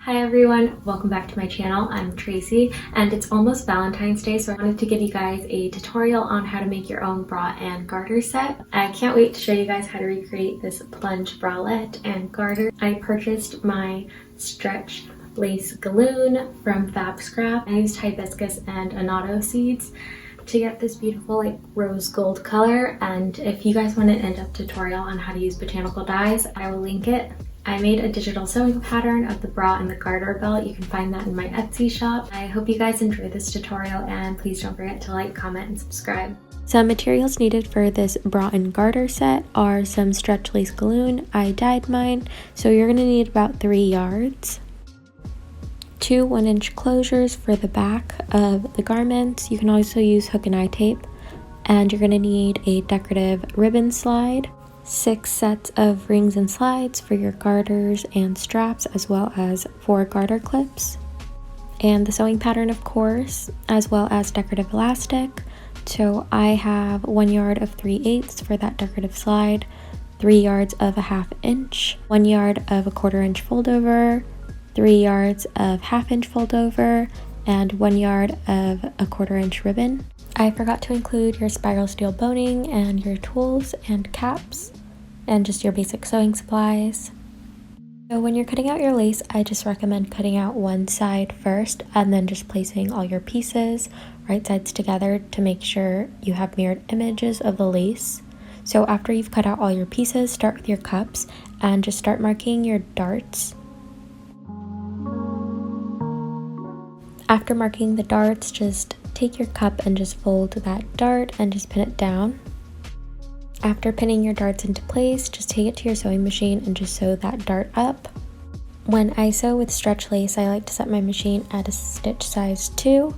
Hi everyone, welcome back to my channel. I'm Tracy and it's almost Valentine's Day, so I wanted to give you guys a tutorial on how to make your own bra and garter set. I can't wait to show you guys how to recreate this plunge bralette and garter. I purchased my stretch lace galloon from Fabscrap. I used hibiscus and annatto seeds to get this beautiful like rose gold color, and if you guys want an in-depth tutorial on how to use botanical dyes, I will link it. I made a digital sewing pattern of the bra and the garter belt. You can find that in my Etsy shop. I hope you guys enjoyed this tutorial, and please don't forget to like, comment, and subscribe. Some materials needed for this bra and garter set are some stretch lace galloon. I dyed mine, so you're gonna need about 3 yards. 2 1-inch closures for the back of the garments. You can also use hook and eye tape. And you're gonna need a decorative ribbon slide. 6 sets of rings and slides for your garters and straps, as well as 4 garter clips, and the sewing pattern, of course, as well as decorative elastic. So I have 1 yard of 3/8 for that decorative slide, 3 yards of a 1/2 inch, 1 yard of a 1/4 inch foldover, 3 yards of 1/2 inch foldover, and 1 yard of a 1/4 inch ribbon. I forgot to include your spiral steel boning and your tools and caps and just your basic sewing supplies. So when you're cutting out your lace, I just recommend cutting out one side first and then just placing all your pieces right sides together to make sure you have mirrored images of the lace. So after you've cut out all your pieces, start with your cups and just start marking your darts. After marking the darts, just take your cup and just fold that dart and just pin it down. After pinning your darts into place, just take it to your sewing machine and just sew that dart up. When I sew with stretch lace, I like to set my machine at a stitch size 2,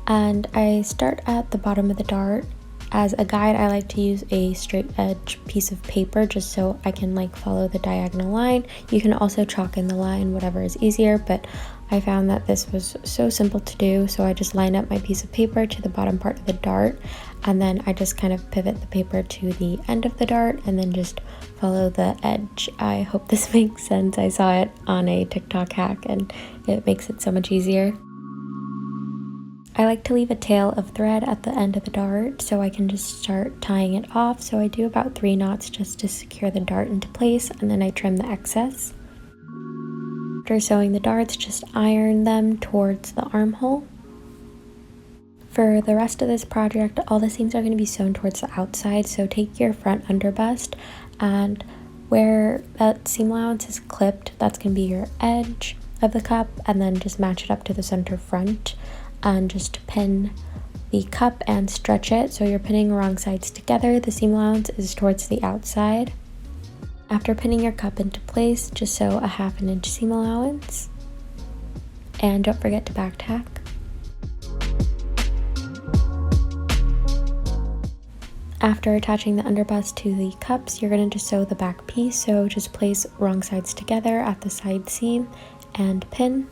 and I start at the bottom of the dart. As a guide, I like to use a straight edge piece of paper just so I can like follow the diagonal line. You can also chalk in the line, whatever is easier, but I found that this was so simple to do, so I just line up my piece of paper to the bottom part of the dart, and then I just kind of pivot the paper to the end of the dart and then just follow the edge. I hope this makes sense. I saw it on a TikTok hack and it makes it so much easier. I like to leave a tail of thread at the end of the dart so I can just start tying it off. So I do about 3 knots just to secure the dart into place, and then I trim the excess. After sewing the darts, just iron them towards the armhole. For the rest of this project, all the seams are going to be sewn towards the outside, so take your front underbust, and where that seam allowance is clipped, that's going to be your edge of the cup, and then just match it up to the center front and just pin the cup and stretch it so you're pinning wrong sides together. The seam allowance is towards the outside. After pinning your cup into place, just sew a 1/2 inch seam allowance, and don't forget to back tack. After attaching the underbust to the cups, you're going to just sew the back piece, so just place wrong sides together at the side seam and pin.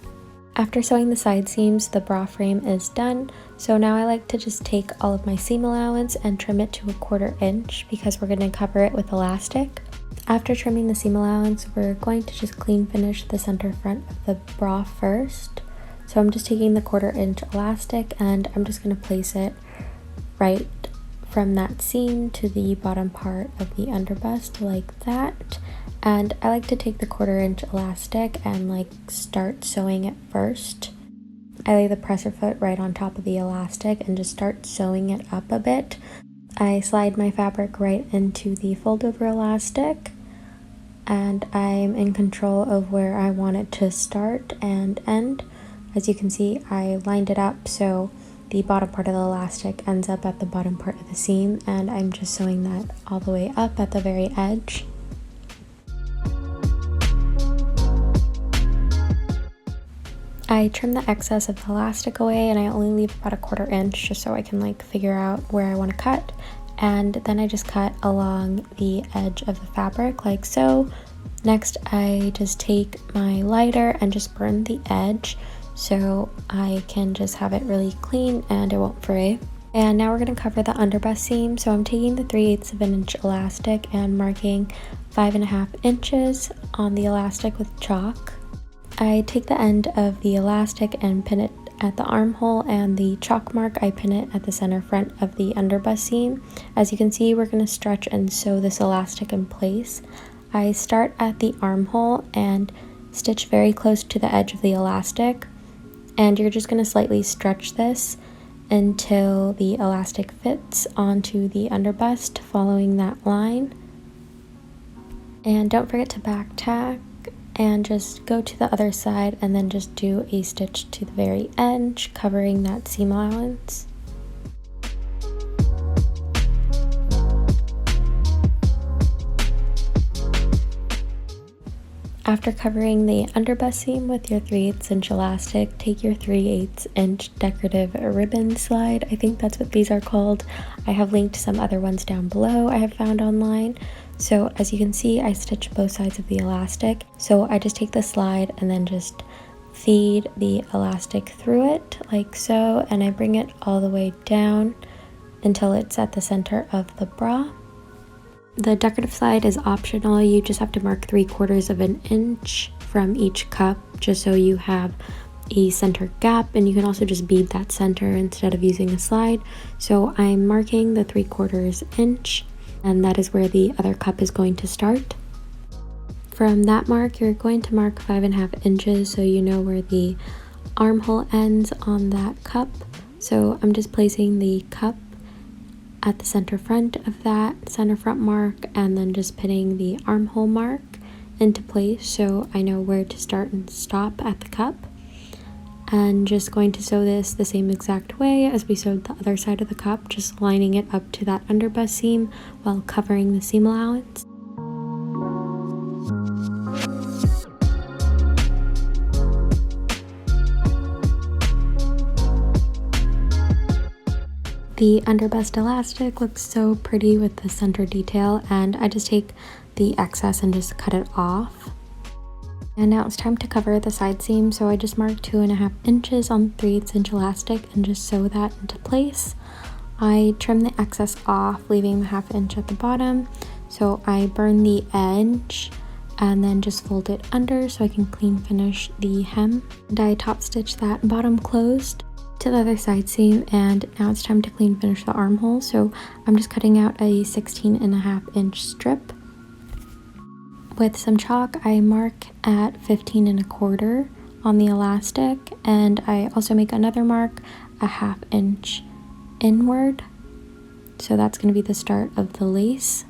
After sewing the side seams, the bra frame is done, so now I like to just take all of my seam allowance and trim it to a 1/4 inch because we're going to cover it with elastic. After trimming the seam allowance, we're going to just clean finish the center front of the bra first. So I'm just taking the 1/4 inch elastic and I'm just going to place it right from that seam to the bottom part of the underbust like that. And I like to take the 1/4 inch elastic and like start sewing it first. I lay the presser foot right on top of the elastic and just start sewing it up a bit. I slide my fabric right into the foldover elastic, and I'm in control of where I want it to start and end. As you can see, I lined it up so the bottom part of the elastic ends up at the bottom part of the seam, and I'm just sewing that all the way up at the very edge. I trim the excess of the elastic away, and I only leave about a 1/4 inch just so I can like figure out where I want to cut, and then I just cut along the edge of the fabric like so. Next, I just take my lighter and just burn the edge so I can just have it really clean and it won't fray. And now we're going to cover the underbust seam, so I'm taking the 3/8 of an inch elastic and marking 5.5 inches on the elastic with chalk. I take the end of the elastic and pin it at the armhole, and the chalk mark I pin it at the center front of the underbust seam. As you can see, we're going to stretch and sew this elastic in place. I start at the armhole and stitch very close to the edge of the elastic, and you're just going to slightly stretch this until the elastic fits onto the underbust following that line. And don't forget to back tack and just go to the other side and then just do a stitch to the very edge, covering that seam allowance. After covering the underbust seam with your 3/8 inch elastic, take your 3/8 inch decorative ribbon slide. I think that's what these are called. I have linked some other ones down below I have found online. So as you can see, I stitched both sides of the elastic. So I just take the slide and then just feed the elastic through it like so, and I bring it all the way down until it's at the center of the bra. The decorative slide is optional. You just have to mark 3/4 of an inch from each cup just so you have a center gap, and you can also just bead that center instead of using a slide. So I'm marking the 3/4 inch, and that is where the other cup is going to start. From that mark, you're going to mark 5.5 inches so you know where the armhole ends on that cup. So I'm just placing the cup at the center front of that center front mark, and then just pinning the armhole mark into place so I know where to start and stop at the cup. And just going to sew this the same exact way as we sewed the other side of the cup, just lining it up to that underbust seam while covering the seam allowance. The underbust elastic looks so pretty with the center detail, and I just take the excess and just cut it off. And now it's time to cover the side seam, so I just marked 2.5 inches on 3/8 inch elastic and just sew that into place. I trim the excess off, leaving the 1/2 inch at the bottom. So I burn the edge and then just fold it under so I can clean finish the hem. And I top stitch that bottom closed to the other side seam, and now it's time to clean finish the armhole. So I'm just cutting out a 16.5 inch strip. With some chalk, I mark at 15.25 on the elastic, and I also make another mark a 1/2 inch inward. So that's going to be the start of the lace.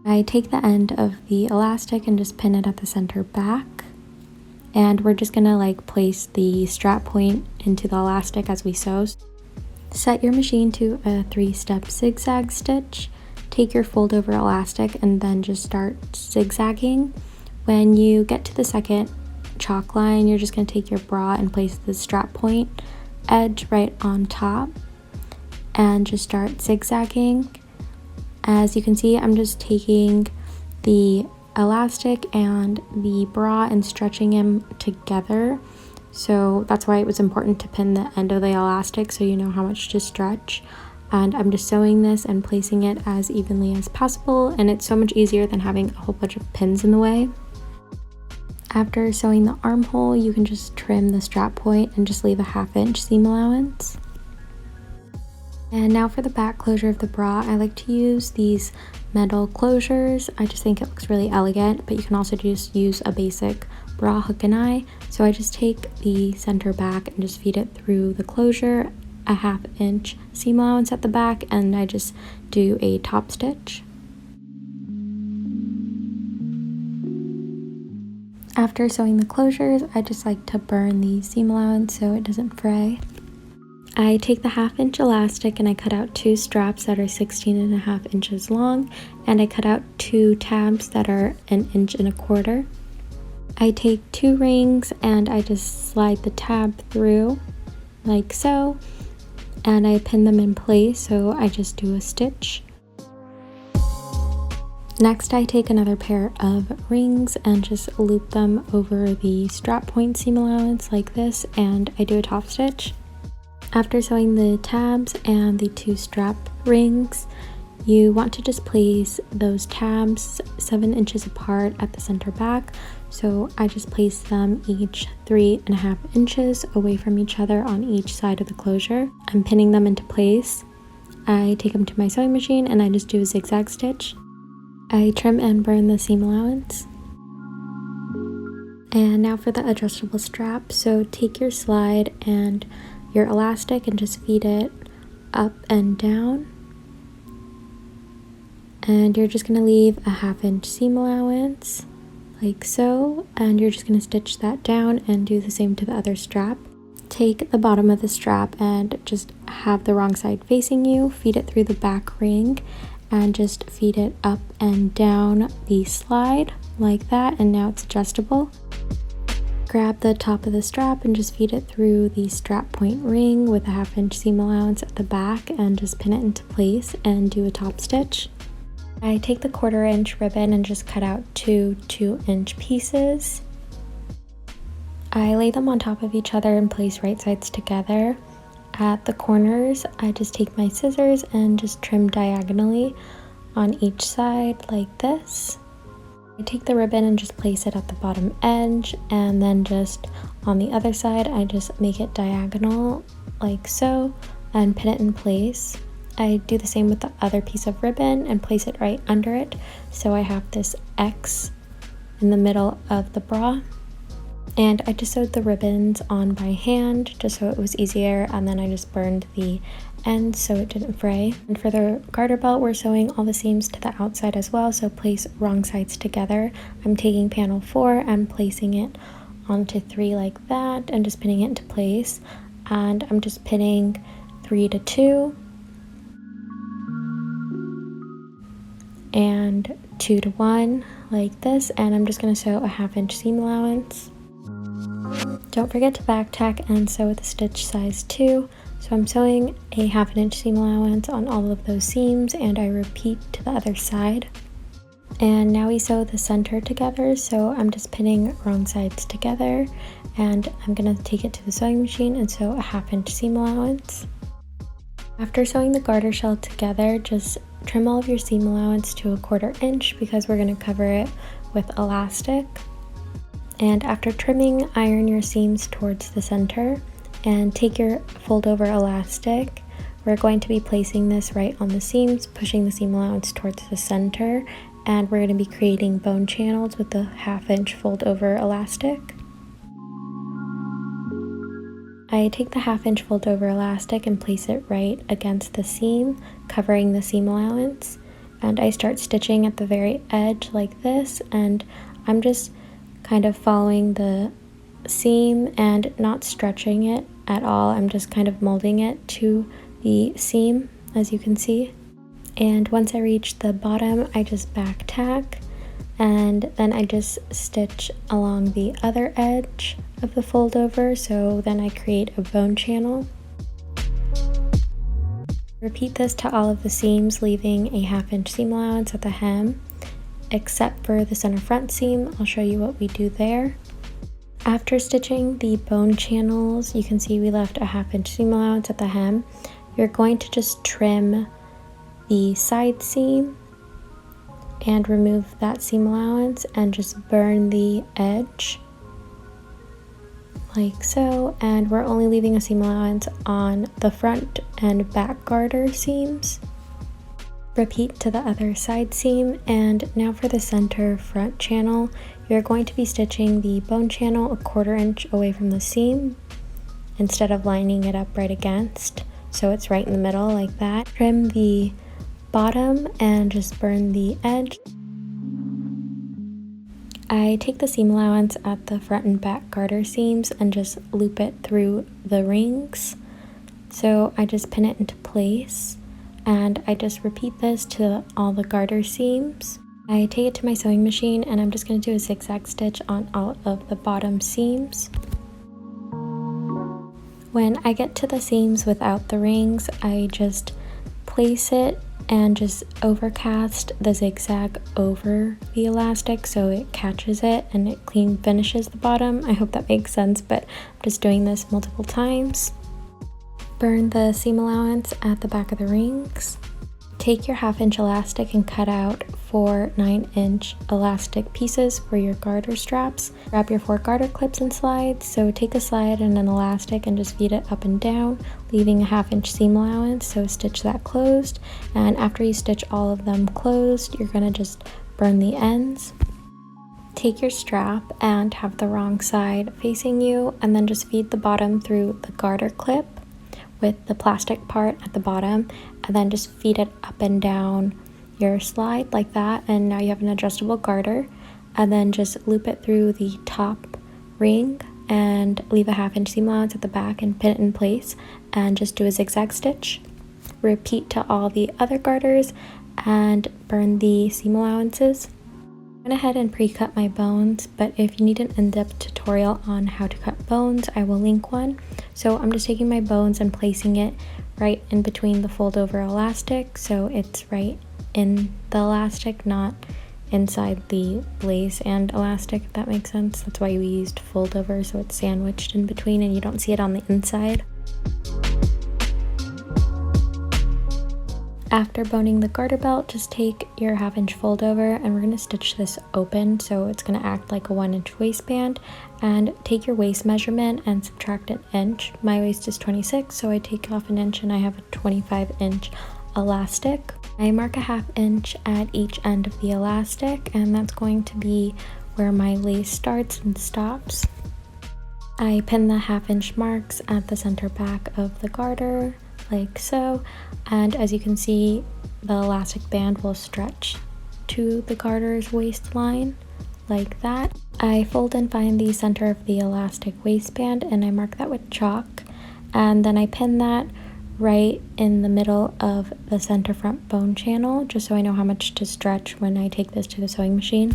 I take the end of the elastic and just pin it at the center back. And we're just going to like place the strap point into the elastic as we sew. Set your machine to a 3-step zigzag stitch. Take your fold over elastic and then just start zigzagging. When you get to the second chalk line, you're just going to take your bra and place the strap point edge right on top and just start zigzagging. As you can see, I'm just taking the elastic and the bra and stretching them together. So that's why it was important to pin the end of the elastic so you know how much to stretch. And I'm just sewing this and placing it as evenly as possible, and it's so much easier than having a whole bunch of pins in the way. After sewing the armhole, you can just trim the strap point and just leave a 1/2 inch seam allowance. And now for the back closure of the bra, I like to use these metal closures. I just think it looks really elegant, but you can also just use a basic bra hook and eye. So I just take the center back and just feed it through the closure, a 1/2 inch seam allowance at the back, and I just do a top stitch. After sewing the closures, I just like to burn the seam allowance so it doesn't fray. I take the 1/2 inch elastic and I cut out 2 straps that are 16.5 inches long, and I cut out 2 tabs that are 1.25 inches. I take 2 rings and I just slide the tab through like so, and I pin them in place, so I just do a stitch. Next, I take another pair of rings and just loop them over the strap point seam allowance like this, and I do a top stitch. After sewing the tabs and the 2 strap rings, You want to just place those tabs 7 inches apart at the center back. So I just place them each 3.5 inches away from each other on each side of the closure. I'm pinning them into place. I take them to my sewing machine and I just do a zigzag stitch. I trim and burn the seam allowance. And now for the adjustable strap. So take your slide and your elastic and just feed it up and down. And you're just going to leave a 1/2 inch seam allowance like so, and you're just going to stitch that down and do the same to the other strap. Take the bottom of the strap and just have the wrong side facing you, feed it through the back ring and just feed it up and down the slide like that, and now it's adjustable. Grab the top of the strap and just feed it through the strap point ring with a 1/2 inch seam allowance at the back and just pin it into place and do a top stitch. I take the 1/4 inch ribbon and just cut out 2 2-inch pieces. I lay them on top of each other and place right sides together. At the corners, I just take my scissors and just trim diagonally on each side like this. I take the ribbon and just place it at the bottom edge, and then just on the other side, I just make it diagonal like so and pin it in place. I do the same with the other piece of ribbon and place it right under it, so I have this X in the middle of the bra. And I just sewed the ribbons on by hand just so it was easier, and then I just burned the ends so it didn't fray. And for the garter belt, we're sewing all the seams to the outside as well, so place wrong sides together. I'm taking panel 4 and placing it onto 3 like that and just pinning it into place, and I'm just pinning 3 to 2 and 2 to 1 like this, and I'm just going to sew a 1/2 inch seam allowance. Don't forget to back tack and sew with the stitch size 2. So I'm sewing a 1/2 inch seam allowance on all of those seams, and I repeat to the other side. And now we sew the center together, so I'm just pinning wrong sides together, and I'm going to take it to the sewing machine and sew a 1/2 inch seam allowance. After sewing the garter shell together, just trim all of your seam allowance to a 1/4 inch because we're going to cover it with elastic. And after trimming, iron your seams towards the center and take your Foldover elastic. We're going to be placing this right on the seams, pushing the seam allowance towards the center, and we're going to be creating bone channels with the 1/2 inch Foldover elastic. I take the 1/2 inch Foldover elastic and place it right against the seam, covering the seam allowance, and I start stitching at the very edge like this, and I'm just kind of following the seam and not stretching it at all. I'm just kind of molding it to the seam, as you can see. And once I reach the bottom, I just back tack, and then I just stitch along the other edge of the fold over, so then I create a bone channel. Repeat this to all of the seams, leaving a 1/2 inch seam allowance at the hem, except for the center front seam. I'll show you what we do there. After stitching the bone channels, you can see we left a 1/2 inch seam allowance at the hem. You're going to just trim the side seam and remove that seam allowance and just burn the edge like so, and we're only leaving a seam allowance on the front and back garter seams. Repeat to the other side seam, and now for the center front channel, you're going to be stitching the bone channel a 1/4 inch away from the seam instead of lining it up right against, so it's right in the middle like that. Trim the bottom and just burn the edge. I take the seam allowance at the front and back garter seams and just loop it through the rings. So I just pin it into place, and I just repeat this to all the garter seams. I take it to my sewing machine and I'm just going to do a zigzag stitch on all of the bottom seams. When I get to the seams without the rings, I just place it and just overcast the zigzag over the elastic so it catches it and it clean finishes the bottom. I hope that makes sense, but I'm just doing this multiple times. Burn the seam allowance at the back of the rings. Take your 1/2 inch elastic and cut out 4 9-inch elastic pieces for your garter straps. Grab your 4 garter clips and slides. So take a slide and an elastic and just feed it up and down, leaving a 1/2 inch seam allowance, so stitch that closed. And after you stitch all of them closed, you're gonna just burn the ends. Take your strap and have the wrong side facing you, and then just feed the bottom through the garter clip with the plastic part at the bottom, and then just feed it up and down your slide like that, and now you have an adjustable garter. And then just loop it through the top ring and leave a 1/2 inch seam allowance at the back and pin it in place, and just do a zigzag stitch. Repeat to all the other garters and burn the seam allowances. I went ahead and pre-cut my bones, but if you need an in-depth tutorial on how to cut bones, I will link one. So I'm just taking my bones and placing it right in between the foldover elastic, so it's right in the elastic, not inside the lace and elastic, if that makes sense. That's why we used foldover, so it's sandwiched in between and you don't see it on the inside. After boning the garter belt, just take your 1/2 inch foldover and we're going to stitch this open, so it's going to act like a 1-inch waistband. And take your waist measurement and subtract an inch. My waist is 26, so I take off an inch and I have a 25-inch elastic. I mark a 1/2 inch at each end of the elastic, and that's going to be where my lace starts and stops. I pin the 1/2 inch marks at the center back of the garter, like so, and as you can see, the elastic band will stretch to the garter's waistline like that. I fold and find the center of the elastic waistband and I mark that with chalk, and then I pin that right in the middle of the center front bone channel, just so I know how much to stretch when I take this to the sewing machine.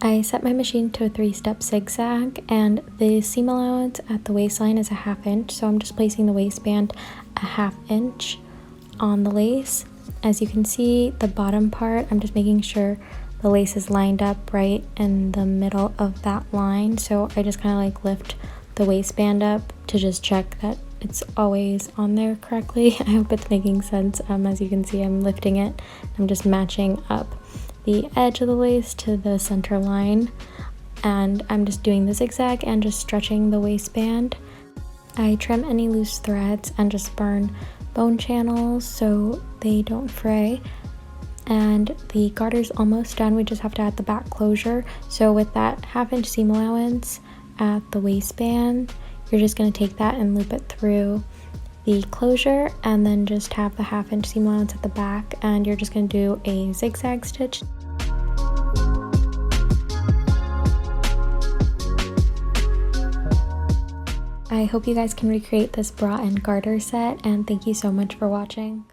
I set my machine to a 3-step zigzag, and the seam allowance at the waistline is a 1/2 inch, so I'm just placing the waistband a 1/2 inch on the lace. As you can see, the bottom part, I'm just making sure the lace is lined up right in the middle of that line, so I just kind of like lift the waistband up to just check that it's always on there correctly. I hope it's making sense. As you can see, I'm lifting it. I'm just matching up the edge of the lace to the center line, and I'm just doing the zigzag and just stretching the waistband. I trim any loose threads and just burn bone channels so they don't fray. And the garter's almost done. We just have to add the back closure. So with that 1/2 inch seam allowance at the waistband, you're just going to take that and loop it through the closure, and then just have the 1/2 inch seam allowance at the back, and you're just going to do a zigzag stitch. I hope you guys can recreate this bra and garter set, and thank you so much for watching.